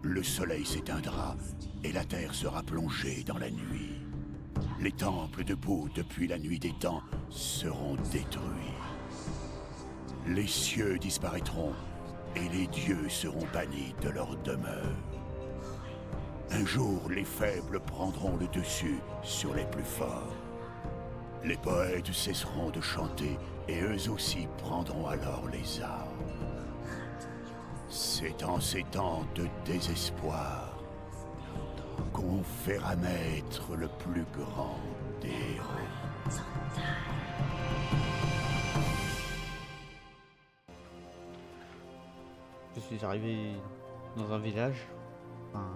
Le soleil s'éteindra et la terre sera plongée dans la nuit. Les temples debout depuis la nuit des temps seront détruits. Les cieux disparaîtront et les dieux seront bannis de leur demeure. Un jour, les faibles prendront le dessus sur les plus forts. Les poètes cesseront de chanter et eux aussi prendront alors les armes. C'est en ces temps de désespoir qu'on fera naître le plus grand des héros. Je suis arrivé dans un village, enfin,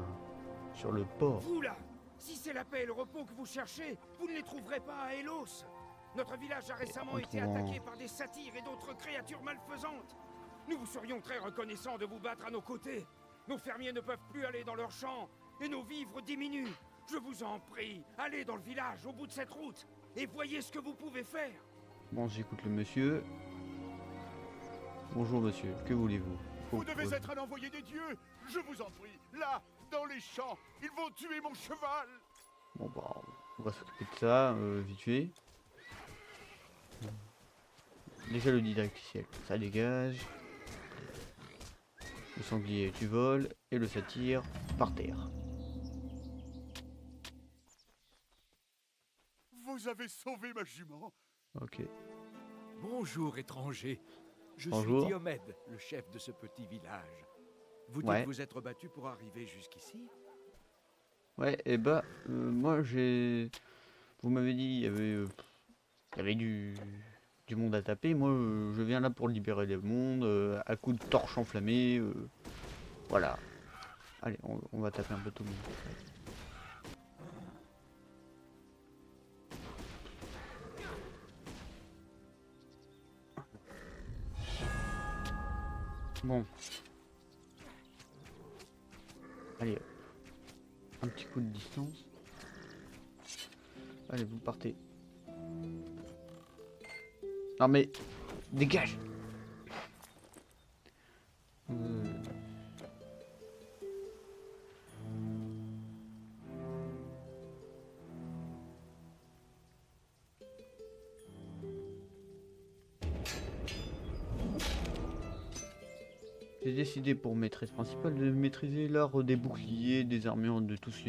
sur le port. Vous là, si c'est la paix et le repos que vous cherchez, vous ne les trouverez pas à Hélos. Notre village a récemment été attaqué par des satyres et d'autres créatures malfaisantes. Nous vous serions très reconnaissants de vous battre à nos côtés. Nos fermiers ne peuvent plus aller dans leurs champs et nos vivres diminuent. Je vous en prie, allez dans le village au bout de cette route et voyez ce que vous pouvez faire. Bon, j'écoute le monsieur. Bonjour monsieur, que voulez-vous? Vous devez être un envoyé des dieux. Je vous en prie, là, dans les champs, ils vont tuer mon cheval. Bon bah, on va s'occuper de ça, vite fait. Déjà le didacticiel, ça dégage. Le sanglier tu voles et le satyre par terre. Vous avez sauvé ma jument. Ok. Bonjour étranger. Je Bonjour. suis Diomède, le chef de ce petit village. Vous dites Ouais. vous être battu pour arriver jusqu'ici? Ouais, et bah, moi j'ai... Vous m'avez dit il y avait du monde à taper. Moi, je viens là pour libérer le monde, à coups de torches enflammées. Voilà. Allez, on va taper un peu tout le monde. Bon. Allez, hop. Un petit coup de distance. Allez, vous partez. Non mais, dégage. J'ai décidé pour maîtresse principale de maîtriser l'art des boucliers, des armures, de tout ce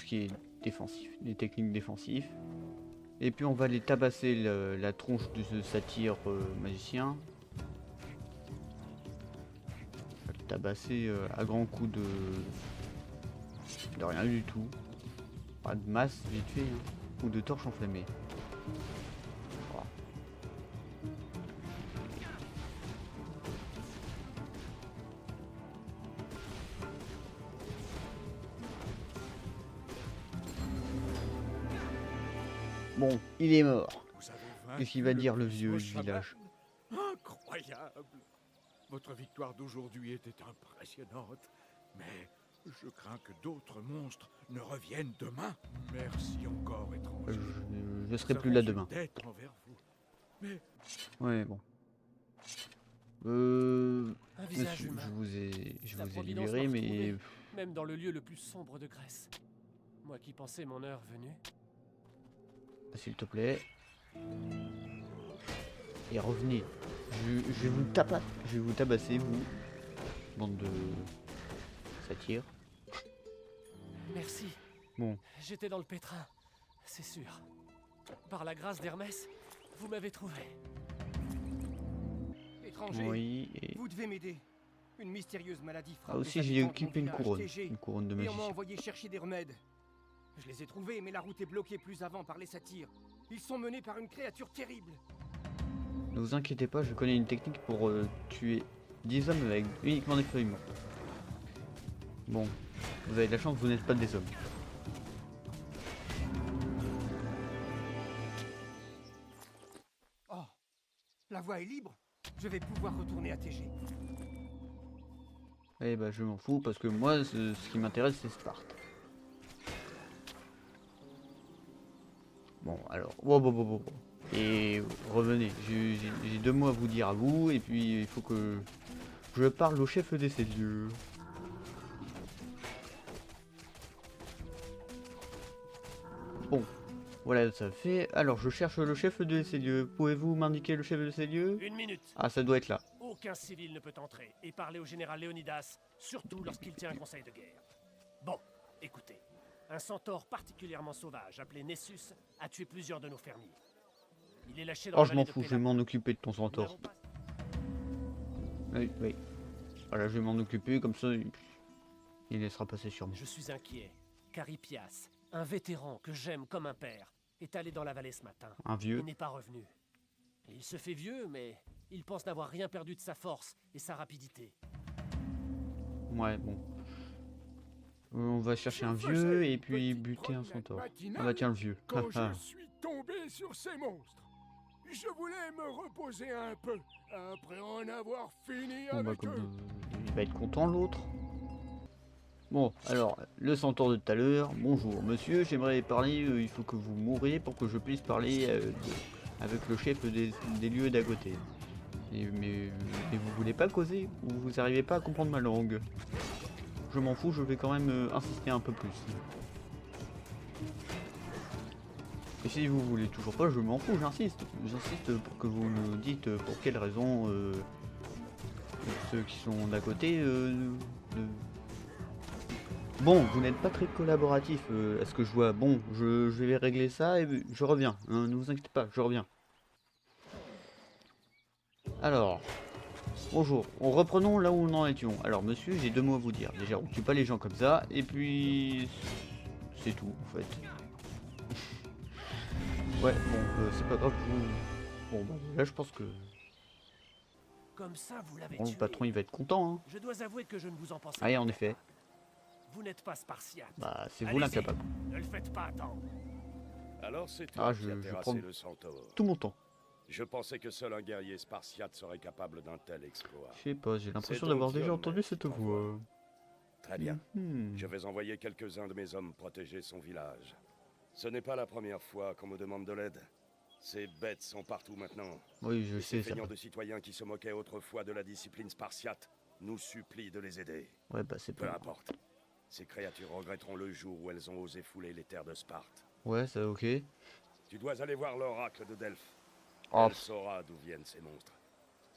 qui est défensif, des techniques défensives. Et puis on va aller tabasser la tronche de ce satyre magicien. On va le tabasser à grands coups de rien du tout. Pas de masse vite fait, hein, ou de torches enflammées. Voilà. Bon, il est mort. Vous avez vaincu Qu'est-ce qu'il va dire le puissant vieux du chaman. village? Incroyable. Votre victoire d'aujourd'hui était impressionnante, mais je crains que d'autres monstres ne reviennent demain. Merci encore, étranger. Je serai Nous plus là avons une demain. dette envers vous. Mais Ouais, bon. Un visage Monsieur, humain. je La vous ai providence libéré, m'a mais retrouvé, même dans le lieu le plus sombre de Grèce. Moi qui pensais mon heure venue. s'il te plaît. Et revenez. Je vais vous tabasser, vous. Bande de satyres. Merci. Bon, J'étais dans le pétrin, c'est sûr. Par la grâce d'Hermès, vous m'avez trouvé. étranger, oui. Et... vous devez m'aider. Une mystérieuse maladie frappe. Ah, les aussi, j'ai habitants de mon équipé une village, couronne. TG, Une couronne de et on m'a magicien. envoyé chercher des remèdes. Je les ai trouvés, mais la route est bloquée plus avant par les satyres. Ils sont menés par une créature terrible. Ne vous inquiétez pas, je connais une technique pour tuer 10 hommes avec uniquement des feuilles mortes. Bon, vous avez de la chance, vous n'êtes pas des hommes. Oh, la voie est libre. Je vais pouvoir retourner à TG. Eh bah je m'en fous parce que moi ce qui m'intéresse c'est Sparte. Bon alors, bon. Et revenez, j'ai 2 mots à vous dire à vous et puis il faut que je parle au chef des dieux. Voilà, ça fait. Alors, je cherche le chef de ces lieux. Pouvez-vous m'indiquer le chef de ces lieux? Une minute. Ah, ça doit être là. Aucun civil ne peut entrer et parler au général Léonidas, surtout lorsqu'il tient un conseil de guerre. Bon, écoutez. Un centaure particulièrement sauvage, appelé Nessus, a tué plusieurs de nos fermiers. Il est lâché dans Oh, la je vallée m'en de fous, je vais Pénapole. m'en occuper de ton Nous centaure. n'avons pas- Oui, oui. Voilà, je vais m'en occuper, comme ça, il laissera passer sur moi. Je suis inquiet. Caripias, un vétéran que j'aime comme un père, est allé dans la vallée ce matin. Un vieux. Il n'est pas revenu. Il se fait vieux, mais il pense n'avoir rien perdu de sa force et sa rapidité. Ouais, bon. On va chercher un vieux et puis buter un centaure. Ah bah tiens, le vieux. Quand je suis tombé sur ces monstres, je voulais me reposer un peu, après en avoir fini Bon, bah, avec comme, eux. il va être content l'autre. Bon, alors, le centaure de tout à l'heure. Bonjour, monsieur, j'aimerais parler. Il faut que vous mouriez pour que je puisse parler avec le chef des lieux d'à côté. Mais vous voulez pas causer? Ou vous arrivez pas à comprendre ma langue? Je m'en fous, je vais quand même insister un peu plus. Et si vous voulez toujours pas, je m'en fous, j'insiste. J'insiste pour que vous me dites pour quelles raisons ceux qui sont d'à côté Bon, vous n'êtes pas très collaboratif, à ce que je vois. Bon, je vais régler ça et je reviens. Hein, ne vous inquiétez pas, je reviens. Alors, bonjour. Reprenons là où nous en étions. Alors, monsieur, j'ai deux mots à vous dire. Déjà, on tue pas les gens comme ça, et puis c'est tout, en fait. Ouais, bon, c'est pas grave. Bon, bah, là, je pense que Comme ça, vous l'avez bon, le tué. patron, il va être content. Hein. Je dois avouer que je ne vous en pensais Ah, et pas. en effet, Vous n'êtes pas spartiate. bah, c'est vous Allez-y, l'incapable. Ne le faites pas attendre. Alors c'est Ah, toi qui je as prends terrassé le centaure. tout mon temps. Je pensais que seul un guerrier spartiate serait capable d'un tel exploit. Je sais pas, j'ai l'impression C'est d'avoir donc déjà Diomède entendu qui cette t'envoie. voix. Très bien. Mhm. Je vais envoyer quelques-uns de mes hommes protéger son village. Ce n'est pas la première fois qu'on me demande de l'aide. Ces bêtes sont partout maintenant. Oui, je Et ces sais ça. feignants de citoyens qui se moquaient autrefois de la discipline spartiate nous supplient de les aider. Ouais, bah, c'est Peu pas. importe. Ces créatures regretteront le jour où elles ont osé fouler les terres de Sparte. Ouais, ça, ok. Tu dois aller voir l'oracle de Delphes. Oh, Elle saura d'où viennent ces monstres.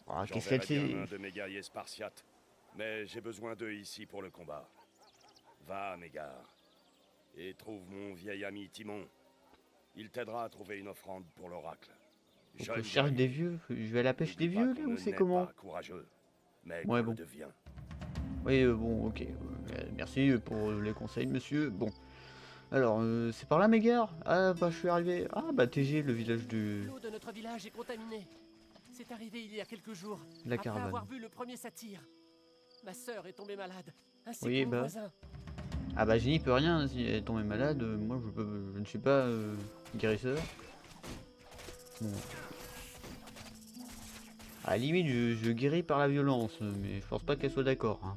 ah, qu'est-ce qu'elle J'enverrai bien sait? un de mes guerriers spartiates, mais j'ai besoin d'eux ici pour le combat. Va, Mégare, et trouve mon vieil ami Timon. Il t'aidera à trouver une offrande pour l'oracle. Donc, Jeune je cherche des guerrier, vieux. Je vais à la pêche des n'oublie pas vieux, qu'on là, ou ne c'est naît comment? pas courageux, mais Ouais, qu'on bon. le devient. Oui, bon, ok. Merci pour les conseils, monsieur. Bon. Alors, c'est par là, Mégare? Ah, bah, je suis arrivé. Ah, bah, TG, le village de L'eau de notre village est contaminée. C'est arrivé il y a quelques jours, la après caravane. avoir vu le premier satyre. Ma sœur est tombée malade, ainsi Oui, que mon bah. voisin. Ah, bah, Jenny peut rien si elle est tombée malade. Moi, je ne suis pas guérisseur. Bon. À la limite, je guéris par la violence, mais je pense pas qu'elle soit d'accord. Hein.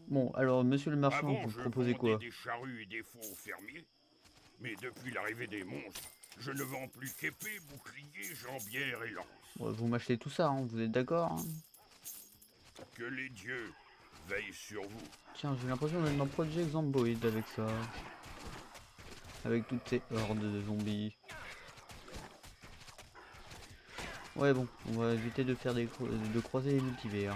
Bon, alors, monsieur le marchand, Avant, vous je proposez vendais quoi? des charrues et des fours aux fermiers. Mais depuis l'arrivée des monstres, je ne vends plus qu'épées, boucliers, jambières et lances. Ouais, vous m'achetez tout ça, hein, vous êtes d'accord? Hein? Que les dieux veillent sur vous. Tiens, j'ai l'impression d'être dans Project Zomboid avec ça. Avec toutes ces hordes de zombies. Ouais, bon, on va éviter de faire de croiser les multivers.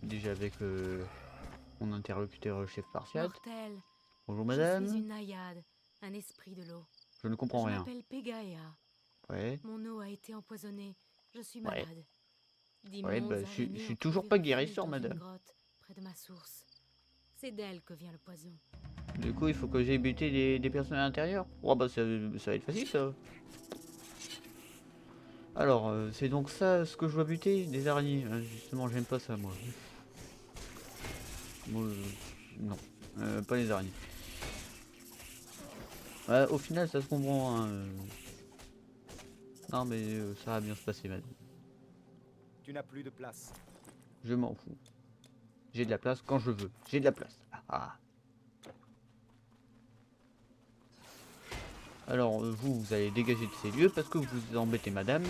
Déjà avec mon interlocuteur chef spartiate. Mortel, Bonjour je suis madame. une naïade, un esprit de l'eau. Je ne comprends Je rien. m'appelle Pégaea. Ouais. Mon eau a été empoisonnée. Je suis Ouais. malade. Dix Ouais, mondes bah, je araignées suis ont toujours trouvé pas refuge guérisseur, dans une madame. grotte près de ma source. C'est d'elle que vient le poison. Du coup, il faut que j'aille buter des personnes à l'intérieur. Oh bah ça va être facile ça. Alors, c'est donc ça ce que je dois buter? Des araignées. Justement, j'aime pas ça moi. Moi, non, pas les araignées. Ouais, au final, ça se comprend. Hein, Non, mais ça va bien se passer, madame. Tu n'as plus de place. Je m'en fous. J'ai de la place quand je veux. J'ai de la place. Ah. Alors, vous allez dégager de ces lieux parce que vous embêtez madame.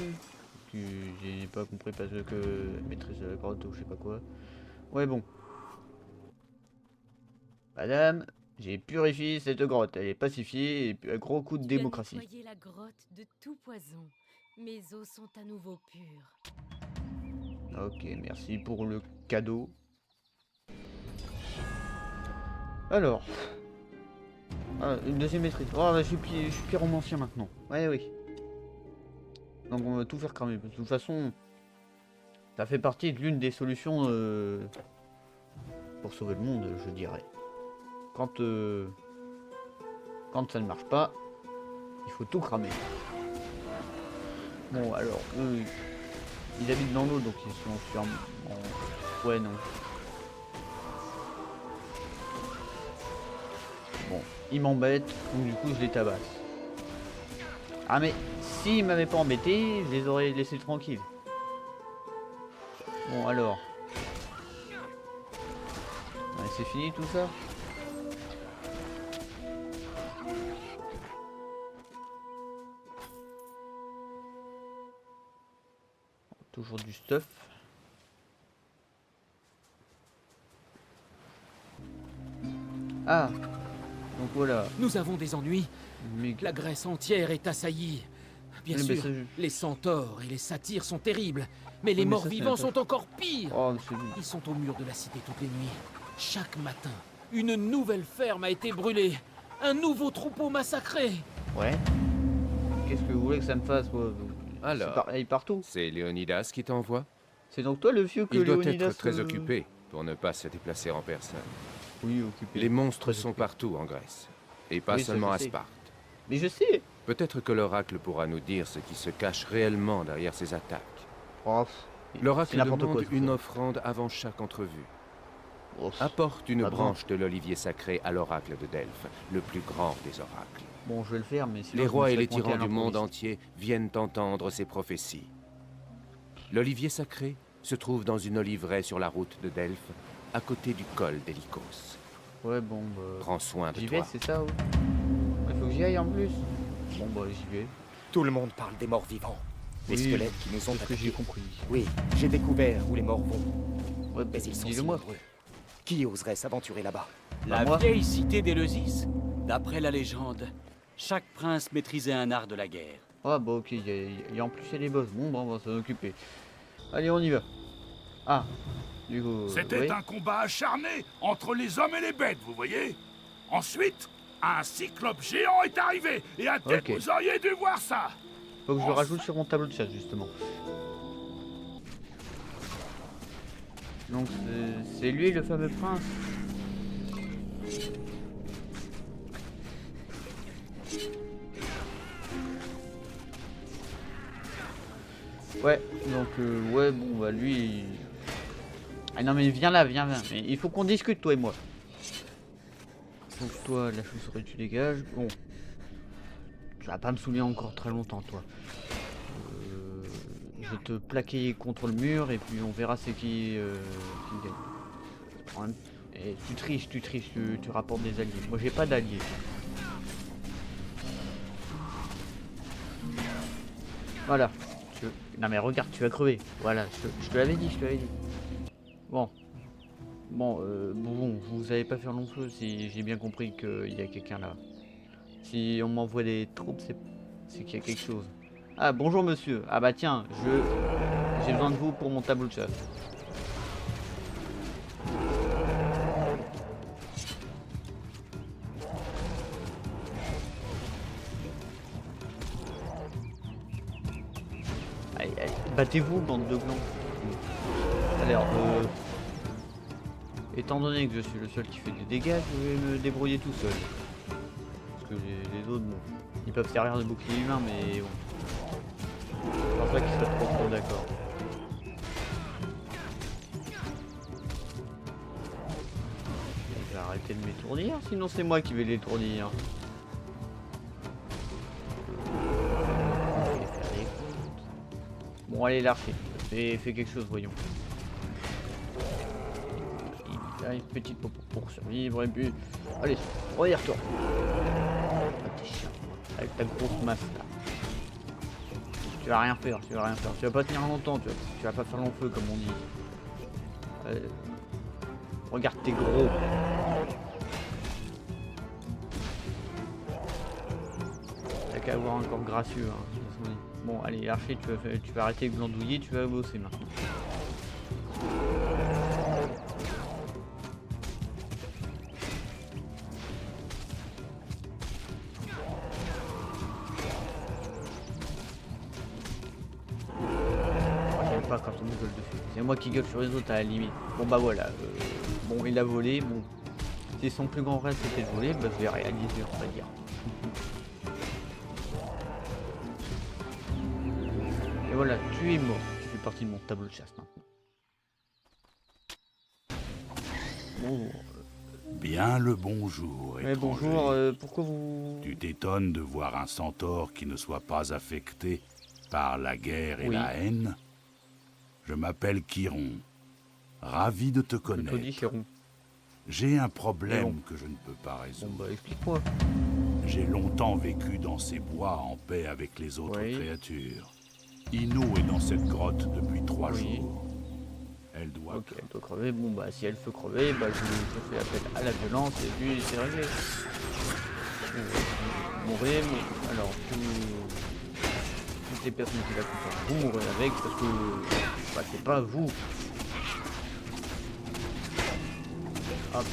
j'ai pas compris parce que maîtresse de la grotte ou je sais pas quoi. Ouais bon. Madame, j'ai purifié cette grotte, elle est pacifiée et puis un gros coup de démocratie. Tu as nettoyé la grotte de tout poison. Mes eaux sont à nouveau pures. Ok, merci pour le cadeau. Alors. Ah, une deuxième maîtrise. Oh, bah, je suis pyromancien maintenant. Ouais, oui. Donc on va tout faire cramer. De toute façon, ça fait partie de l'une des solutions pour sauver le monde, je dirais. Quand ça ne marche pas, il faut tout cramer. Bon, alors, eux, ils habitent dans l'eau, donc ils sont sûrement... Ouais, non. Bon, ils m'embêtent, donc du coup, je les tabasse. Ah, mais s'ils m'avaient pas embêté, je les aurais laissés tranquilles. Bon, alors. Ouais, c'est fini tout ça? Toujours du stuff. Ah, donc voilà. Nous avons des ennuis. Mais... La Grèce entière est assaillie. Bien mais sûr, ça, les centaures et les satyres sont terribles. Mais les mais morts ça, vivants c'est pas- sont encore pires. Oh, Ils sont au mur de la cité toutes les nuits. Chaque matin, une nouvelle ferme a été brûlée. Un nouveau troupeau massacré. ouais. Qu'est-ce que vous voulez que ça me fasse, moi? Alors, C'est pareil partout. c'est Léonidas qui t'envoie? C'est donc toi le vieux que Il doit Léonidas, être très occupé pour ne pas se déplacer en personne. Oui, occupé. Les monstres Très sont occupé. partout en Grèce. Et pas Oui, ça, seulement je à sais. Sparte. Mais je sais. Peut-être que l'oracle pourra nous dire ce qui se cache réellement derrière ces attaques. Oh, L'oracle c'est n'importe demande quoi, tout une ça. offrande avant chaque entrevue. Oh, Apporte une Ah bon branche de l'olivier sacré à l'oracle de Delphes, le plus grand des oracles. bon, je vais le faire, mais sinon Les je me rois et serais les pointé tyrans à du monde l'improviste. entier viennent entendre ces prophéties. L'olivier sacré se trouve dans une oliveraie sur la route de Delphes, à côté du col d'Hélicos. Ouais, bon, bah... Prends soin de J'y vais, toi. c'est ça, ouais. Il faut que j'y aille en plus. Bon, bah, j'y vais. Tout le monde parle des morts vivants. Les Oui, squelettes qui nous ont c'est ce que j'ai attaqués. compris. Oui, j'ai découvert où les morts vont. Ouais, bah, Mais ils sont si dis-le-moi. nombreux. Qui oserait s'aventurer là-bas? La moi. vieille cité d'Éleusis. D'après la légende, chaque prince maîtrisait un art de la guerre. Ah, bah, ok, il y a en plus il y a les boss. Bon, bah, on va s'en occuper. Allez, on y va. Ah, du coup... C'était ouais. un combat acharné entre les hommes et les bêtes, vous voyez? Ensuite, un cyclope géant est arrivé, et à tête, Ok. vous auriez dû voir ça! Faut que je le rajoute sur mon tableau de chat, justement. Donc, c'est lui le fameux prince. Ouais, donc, ouais, bon, bah, lui... Ah non, mais viens là, viens. Mais il faut qu'on discute, toi et moi. Donc, toi, la chauve-souris, tu dégages. Bon. Tu vas pas me saouler encore très longtemps, toi. Je vais te plaquer contre le mur et puis on verra c'est qui gagne. Et tu triches, tu rapportes des alliés. Moi j'ai pas d'alliés. Voilà. Non mais regarde, tu vas crever. Voilà, je te l'avais dit, Bon. Bon, vous avez pas faire long feu si j'ai bien compris qu'il y a quelqu'un là. Si on m'envoie des troupes, c'est qu'il y a quelque chose. Ah, bonjour monsieur. Ah bah tiens, j'ai besoin de vous pour mon tableau de chasse. Allez, allez, battez-vous, bande de glands. Alors, étant donné que je suis le seul qui fait des dégâts, je vais me débrouiller tout seul. Parce que les autres, bon, ils peuvent servir de bouclier humain, mais bon. Je pense pas qu'ils soient trop d'accord. Je vais arrêter de m'étourdir, sinon c'est moi qui vais l'étourdir. Je vais faire des comptes. Bon, allez, l'archer. Fais quelque chose, voyons. Il a une petite popo pour survivre, et puis... Allez, regarde-toi. Ah, t'es chiant, avec ta grosse masse là. Tu vas rien faire, tu vas rien faire. Tu vas pas tenir longtemps, tu vas pas faire long feu comme on dit. Regarde tes gros. T'as qu'à avoir un corps gracieux. Hein. Bon, allez, Archer, tu vas arrêter de glandouiller, tu vas bosser maintenant. J'aime pas quand on me gueule dessus. C'est moi qui gueule sur les autres à la limite. Bon bah voilà. Bon, il a volé. Bon, si son plus grand rêve c'était de voler, bah je vais réaliser, on va dire. Et voilà, tu es mort. Tu fais partie de mon tableau de chasse maintenant. Bonjour. Bien le bonjour. Mais bonjour, pourquoi vous... Tu t'étonnes de voir un centaure qui ne soit pas affecté par la guerre et la haine? Je m'appelle Chiron. Ravi de te connaître. J'ai un problème que je ne peux pas résoudre. Bon bah explique-moi. J'ai longtemps vécu dans ces bois en paix avec les autres créatures. Ino est dans cette grotte depuis 3 jours. Elle doit... Ok, elle doit crever. Bon bah si elle veut crever, bah je fais appel à la violence et puis c'est réglé. Vous mourrez, mais alors toutes les personnes qui la composent, vous mourrez avec parce que bah, c'est pas vous. Hop.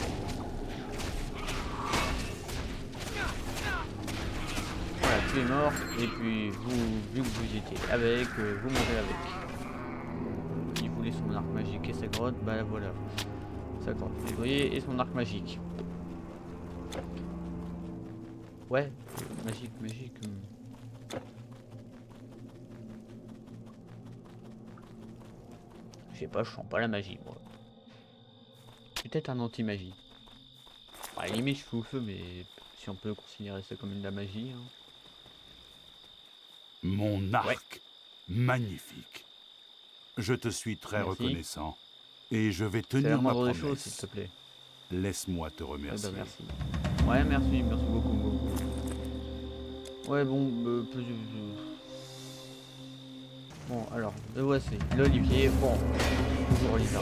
Voilà, tu es mort et puis vous, vu que vous étiez avec, vous mourrez avec. Il voulait son arc magique et sa grotte, bah voilà. Sa grotte février et son arc magique. Ouais, magique. Je sais pas, je sens pas la magie moi. Peut-être un anti-magie. À la limite je fous le feu, mais si on peut considérer ça comme de la magie. Hein. Mon arc, magnifique. Je te suis très reconnaissant et je vais tenir ma promesse. Choses, s'il te plaît. Laisse-moi te remercier. Bah, merci. Ouais, merci beaucoup. Ouais, bon, bon, alors, le voici. L'olivier, bon, toujours Olivier.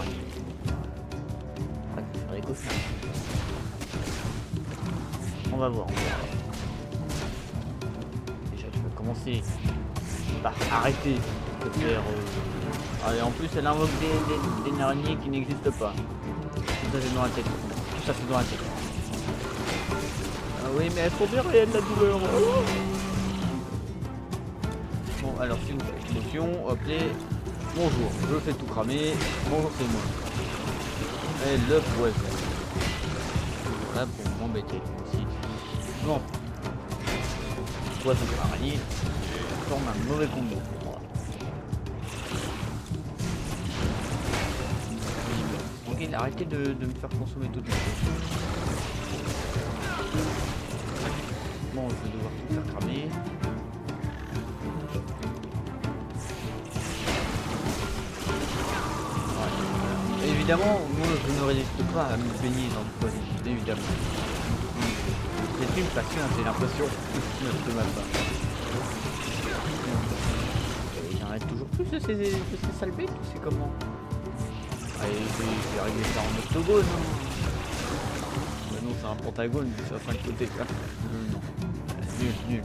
Ouais, on va voir. Déjà, tu vas commencer par arrêter de faire... Allez, en plus, elle invoque des araignées qui n'existent pas. Tout ça, c'est dans la tête. Ah oui, mais elles sont bien réelles, la douleur. Bon, alors, si vous faites une potion, appelez... Bonjour, je fais tout cramer. Bonjour, c'est moi. Et le poison. Voilà, pour m'embêter aussi. Bon. Poison de l'araignée. Forme un mauvais combo pour moi. Ok, arrêtez de me faire consommer toutes mes choses. Bon, je vais devoir tout faire cramer. Voilà. Évidemment, moi je ne résiste pas à me baigner dans le poison, évidemment. C'est une passion, j'ai l'impression de ma part. J'arrête toujours plus de ces sales bêtes, c'est comment? Allez, je vais régler ça en octogone. Bah non, c'est un pentagone, c'est à 5 côtés. Là. Non. Nul.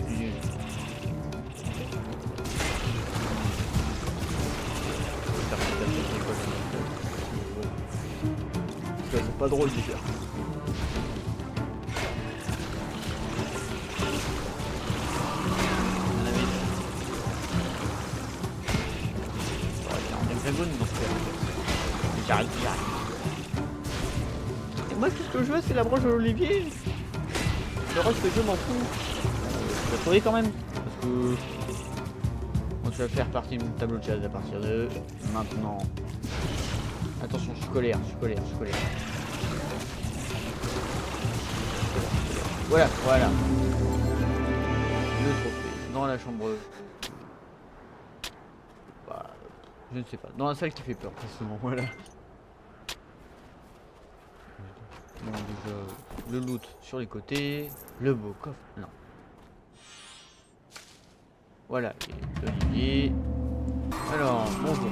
C'est pas drôle déjà. J'arrive. Et moi tout ce que je veux c'est la broche de l'olivier. Le reste je m'en fous. Je vais trouver quand même. Parce que moi, je vais faire partie de mon tableau de chasse à partir de maintenant. Attention, je suis colère. Voilà. Le trophée dans la chambre. Je ne sais pas. Dans la salle qui fait peur, forcément, voilà. Bon, déjà, le loot sur les côtés. Le beau coffre. Non. Voilà, Olivier. Alors, bonjour.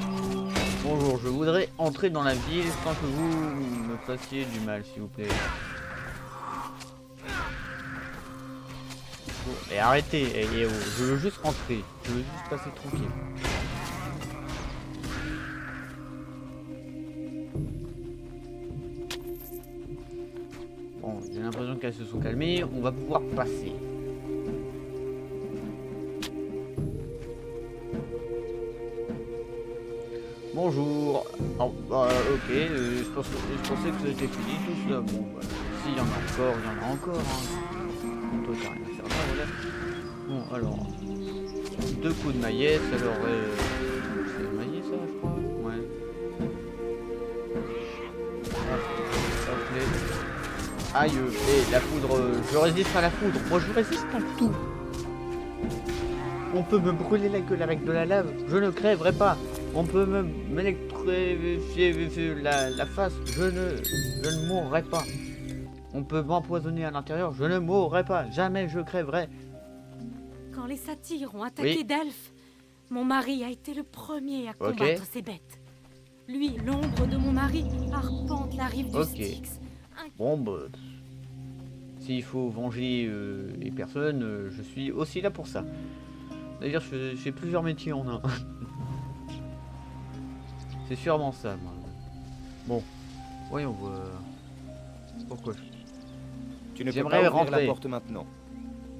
Bonjour, je voudrais entrer dans la ville sans que vous me fassiez du mal, s'il vous plaît. Bon, et arrêtez, je veux juste rentrer. Je veux juste passer tranquille. Bon, j'ai l'impression qu'elles se sont calmées. On va pouvoir passer. Bonjour. Oh, bah, ok, je pensais que c'était fini tout ça. Bon, bah, s'il y en a encore, hein. Toi, t'as rien à faire là, voilà. Bon, alors, 2 coups de maillette, alors, c'est maillet ça, je crois. Ouais. Aïe, et la foudre, je résiste à la foudre. Moi, je résiste à tout. On peut me brûler la gueule avec de la lave, je ne crèverai pas. On peut me m'électrifier la face, je ne mourrai pas. On peut m'empoisonner à l'intérieur, je ne mourrai pas. Jamais je crèverai. Quand les satyres ont attaqué Delphes, mon mari a été le premier à combattre ces bêtes. Lui, l'ombre de mon mari, arpente la rive du Styx. Bon, bah, s'il faut venger les personnes, je suis aussi là pour ça. D'ailleurs, je fais plusieurs métiers en un. C'est sûrement ça, moi. Bon, voyons voir. Pourquoi tu ne peux pas ouvrir la porte maintenant.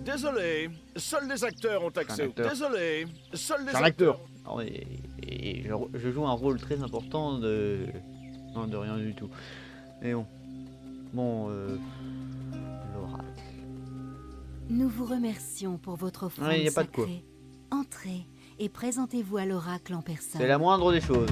Désolé, seuls les acteurs ont accès. Désolé, seuls les acteurs. Non, et je joue un rôle très important de... Non, de rien du tout. Mais bon. Bon, l'oracle. Nous vous remercions pour votre offrande y a pas de quoi. sacrée. Entrez et présentez-vous à l'oracle en personne. C'est la moindre des choses.